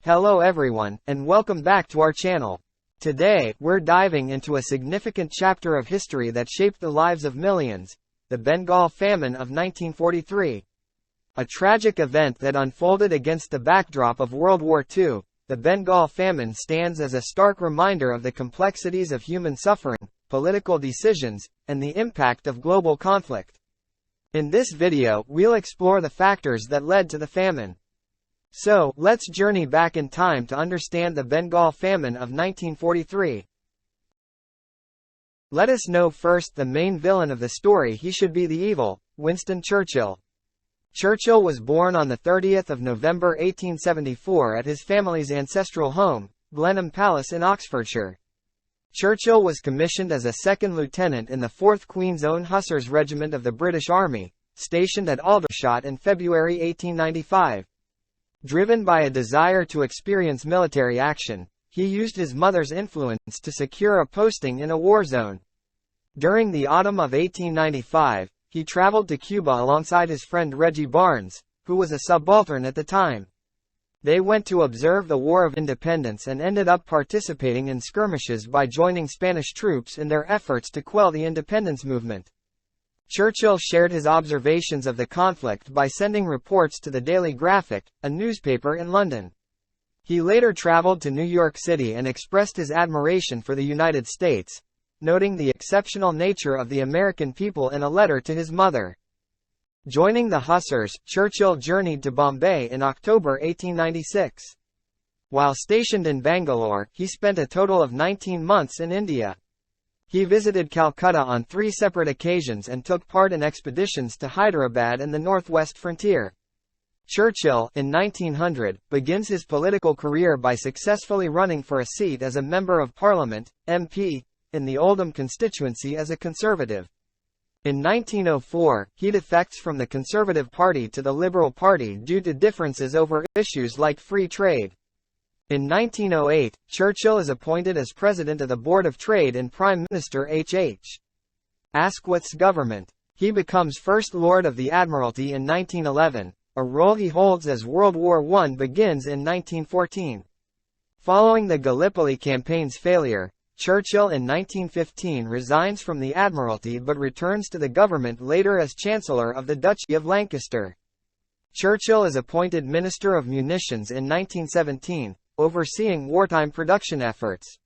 Hello everyone, and welcome back to our channel. Today, we're diving into a significant chapter of history that shaped the lives of millions, the Bengal Famine of 1943. A tragic event that unfolded against the backdrop of World War II, the Bengal Famine stands as a stark reminder of the complexities of human suffering, political decisions, and the impact of global conflict. In this video, we'll explore the factors that led to the famine. So, let's journey back in time to understand the Bengal Famine of 1943. Let us know first the main villain of the story. He should be the evil, Winston Churchill. Churchill was born on the 30th of November 1874 at his family's ancestral home, Blenheim Palace in Oxfordshire. Churchill was commissioned as a second lieutenant in the 4th Queen's Own Hussars Regiment of the British Army, stationed at Aldershot in February 1895. Driven by a desire to experience military action, he used his mother's influence to secure a posting in a war zone. During the autumn of 1895, he traveled to Cuba alongside his friend Reggie Barnes, who was a subaltern at the time. They went to observe the War of Independence and ended up participating in skirmishes by joining Spanish troops in their efforts to quell the independence movement. Churchill shared his observations of the conflict by sending reports to the Daily Graphic, a newspaper in London. He later traveled to New York City and expressed his admiration for the United States, noting the exceptional nature of the American people in a letter to his mother. Joining the Hussars, Churchill journeyed to Bombay in October 1896. While stationed in Bangalore, he spent a total of 19 months in India. He visited Calcutta on 3 separate occasions and took part in expeditions to Hyderabad and the northwest frontier. Churchill, in 1900, begins his political career by successfully running for a seat as a Member of Parliament, MP, in the Oldham constituency as a Conservative. In 1904, he defects from the Conservative Party to the Liberal Party due to differences over issues like free trade. In 1908, Churchill is appointed as President of the Board of Trade and Prime Minister H.H. Asquith's government. He becomes First Lord of the Admiralty in 1911, a role he holds as World War I begins in 1914. Following the Gallipoli campaign's failure, Churchill in 1915 resigns from the Admiralty but returns to the government later as Chancellor of the Duchy of Lancaster. Churchill is appointed Minister of Munitions in 1917, overseeing wartime production efforts.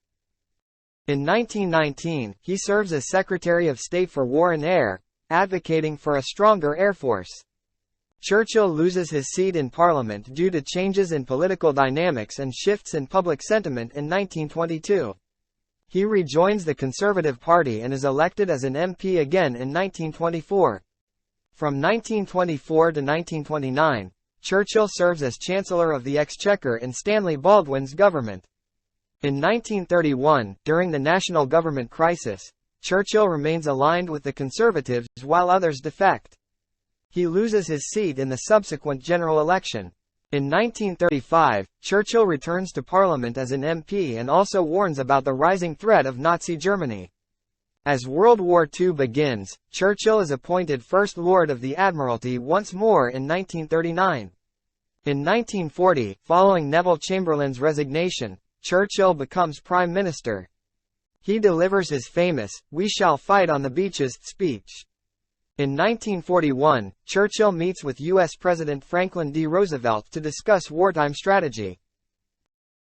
In 1919, he serves as Secretary of State for War and Air, advocating for a stronger air force. Churchill loses his seat in Parliament due to changes in political dynamics and shifts in public sentiment in 1922. He rejoins the Conservative Party and is elected as an MP again in 1924. From 1924 to 1929, Churchill serves as Chancellor of the Exchequer in Stanley Baldwin's government. In 1931, during the national government crisis, Churchill remains aligned with the Conservatives while others defect. He loses his seat in the subsequent general election. In 1935, Churchill returns to Parliament as an MP and also warns about the rising threat of Nazi Germany. As World War II begins, Churchill is appointed First Lord of the Admiralty once more in 1939. In 1940, following Neville Chamberlain's resignation, Churchill becomes Prime Minister. He delivers his famous, "We shall fight on the beaches" speech. In 1941, Churchill meets with U.S. President Franklin D. Roosevelt to discuss wartime strategy.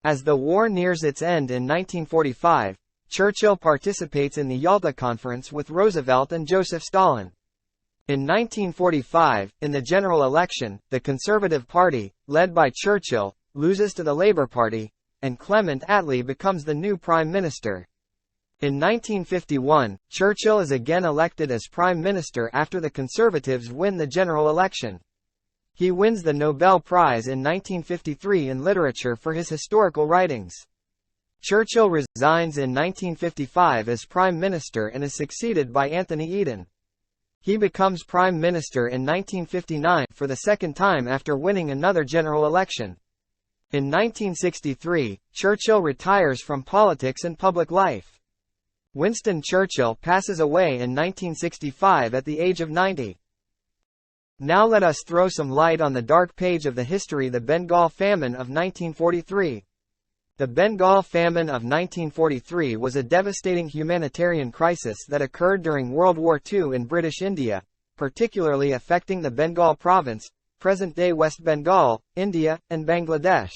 As the war nears its end in 1945, Churchill participates in the Yalta Conference with Roosevelt and Joseph Stalin. In 1945, in the general election, the Conservative Party, led by Churchill, loses to the Labour Party, and Clement Attlee becomes the new Prime Minister. In 1951, Churchill is again elected as Prime Minister after the Conservatives win the general election. He wins the Nobel Prize in 1953 in literature for his historical writings. Churchill resigns in 1955 as Prime Minister and is succeeded by Anthony Eden. He becomes Prime Minister in 1959 for the second time after winning another general election. In 1963, Churchill retires from politics and public life. Winston Churchill passes away in 1965 at the age of 90. Now let us throw some light on the dark page of the history, the Bengal Famine of 1943. The Bengal Famine of 1943 was a devastating humanitarian crisis that occurred during World War II in British India, particularly affecting the Bengal province, present-day West Bengal, India, and Bangladesh.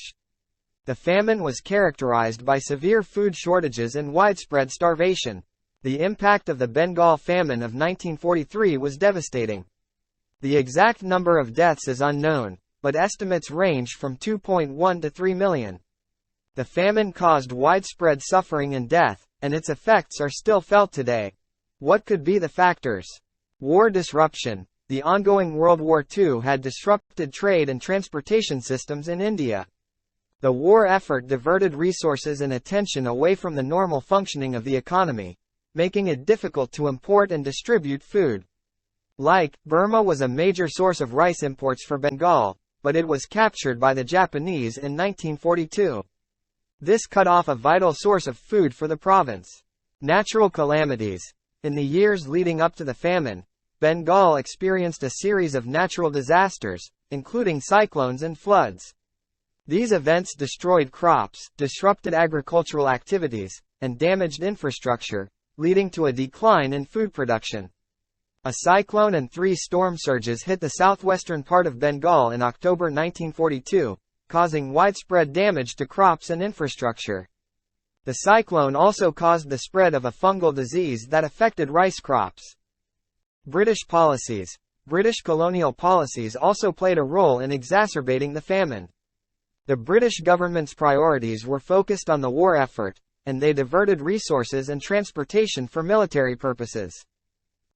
The famine was characterized by severe food shortages and widespread starvation. The impact of the Bengal Famine of 1943 was devastating. The exact number of deaths is unknown, but estimates range from 2.1 to 3 million. The famine caused widespread suffering and death, and its effects are still felt today. What could be the factors? War disruption. The ongoing World War II had disrupted trade and transportation systems in India. The war effort diverted resources and attention away from the normal functioning of the economy, making it difficult to import and distribute food. Burma was a major source of rice imports for Bengal, but it was captured by the Japanese in 1942. This cut off a vital source of food for the province. Natural calamities. In the years leading up to the famine, Bengal experienced a series of natural disasters, including cyclones and floods. These events destroyed crops, disrupted agricultural activities, and damaged infrastructure, leading to a decline in food production. A cyclone and 3 storm surges hit the southwestern part of Bengal in October 1942, causing widespread damage to crops and infrastructure. The cyclone also caused the spread of a fungal disease that affected rice crops. British policies. British colonial policies also played a role in exacerbating the famine. The British government's priorities were focused on the war effort, and they diverted resources and transportation for military purposes.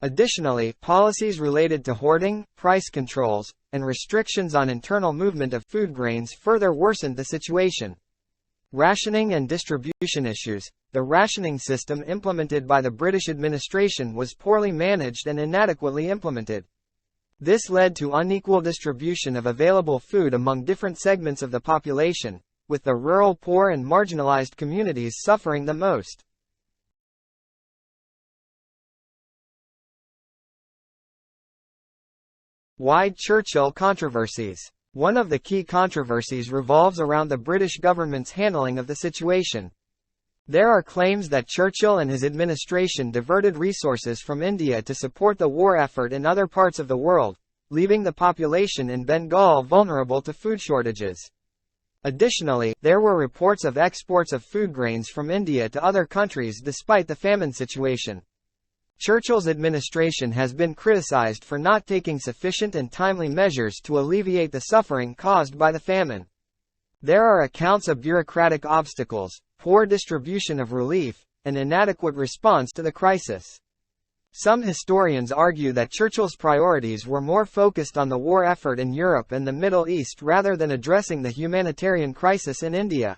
Additionally, policies related to hoarding, price controls, and restrictions on internal movement of food grains further worsened the situation. Rationing and distribution issues. The rationing system implemented by the British administration was poorly managed and inadequately implemented. This led to unequal distribution of available food among different segments of the population, with the rural poor and marginalized communities suffering the most. Wide Churchill controversies. One of the key controversies revolves around the British government's handling of the situation. There are claims that Churchill and his administration diverted resources from India to support the war effort in other parts of the world, leaving the population in Bengal vulnerable to food shortages. Additionally, there were reports of exports of food grains from India to other countries despite the famine situation. Churchill's administration has been criticized for not taking sufficient and timely measures to alleviate the suffering caused by the famine. There are accounts of bureaucratic obstacles, poor distribution of relief, and inadequate response to the crisis. Some historians argue that Churchill's priorities were more focused on the war effort in Europe and the Middle East rather than addressing the humanitarian crisis in India.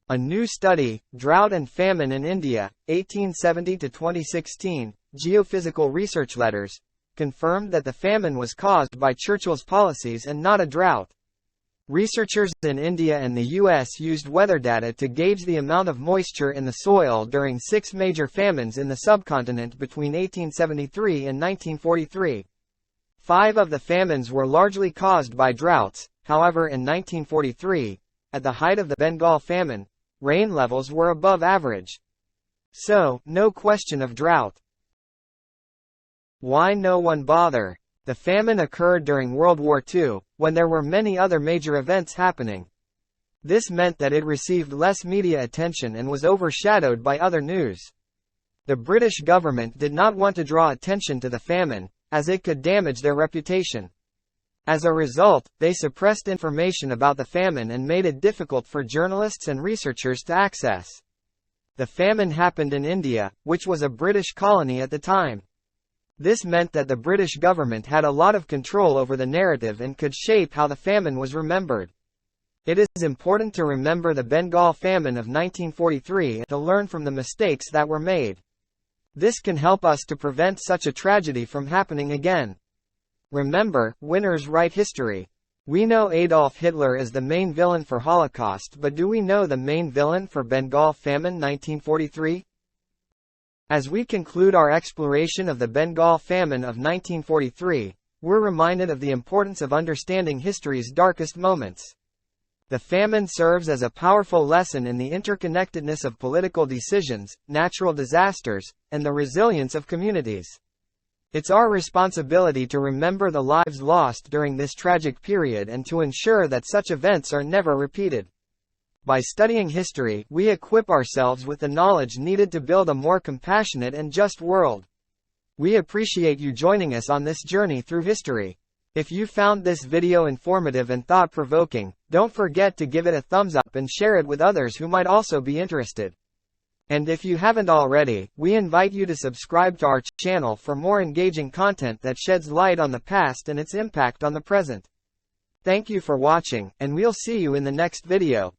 A new study, Drought and Famine in India, 1870 to 2016, Geophysical Research Letters, confirmed that the famine was caused by Churchill's policies and not a drought. Researchers in India and the US used weather data to gauge the amount of moisture in the soil during 6 major famines in the subcontinent between 1873 and 1943. 5 of the famines were largely caused by droughts. However, in 1943, at the height of the Bengal famine, rain levels were above average. So, no question of drought. Why no one bother? The famine occurred during World War II, when there were many other major events happening. This meant that it received less media attention and was overshadowed by other news. The British government did not want to draw attention to the famine, as it could damage their reputation. As a result, they suppressed information about the famine and made it difficult for journalists and researchers to access. The famine happened in India, which was a British colony at the time. This meant that the British government had a lot of control over the narrative and could shape how the famine was remembered. It is important to remember the Bengal famine of 1943 and to learn from the mistakes that were made. This can help us to prevent such a tragedy from happening again. Remember, winners write history. We know Adolf Hitler is the main villain for Holocaust, but do we know the main villain for Bengal famine 1943? As we conclude our exploration of the Bengal famine of 1943, we're reminded of the importance of understanding history's darkest moments. The famine serves as a powerful lesson in the interconnectedness of political decisions, natural disasters, and the resilience of communities. It's our responsibility to remember the lives lost during this tragic period and to ensure that such events are never repeated. By studying history, we equip ourselves with the knowledge needed to build a more compassionate and just world. We appreciate you joining us on this journey through history. If you found this video informative and thought-provoking, don't forget to give it a thumbs up and share it with others who might also be interested. And if you haven't already, we invite you to subscribe to our channel for more engaging content that sheds light on the past and its impact on the present. Thank you for watching, and we'll see you in the next video.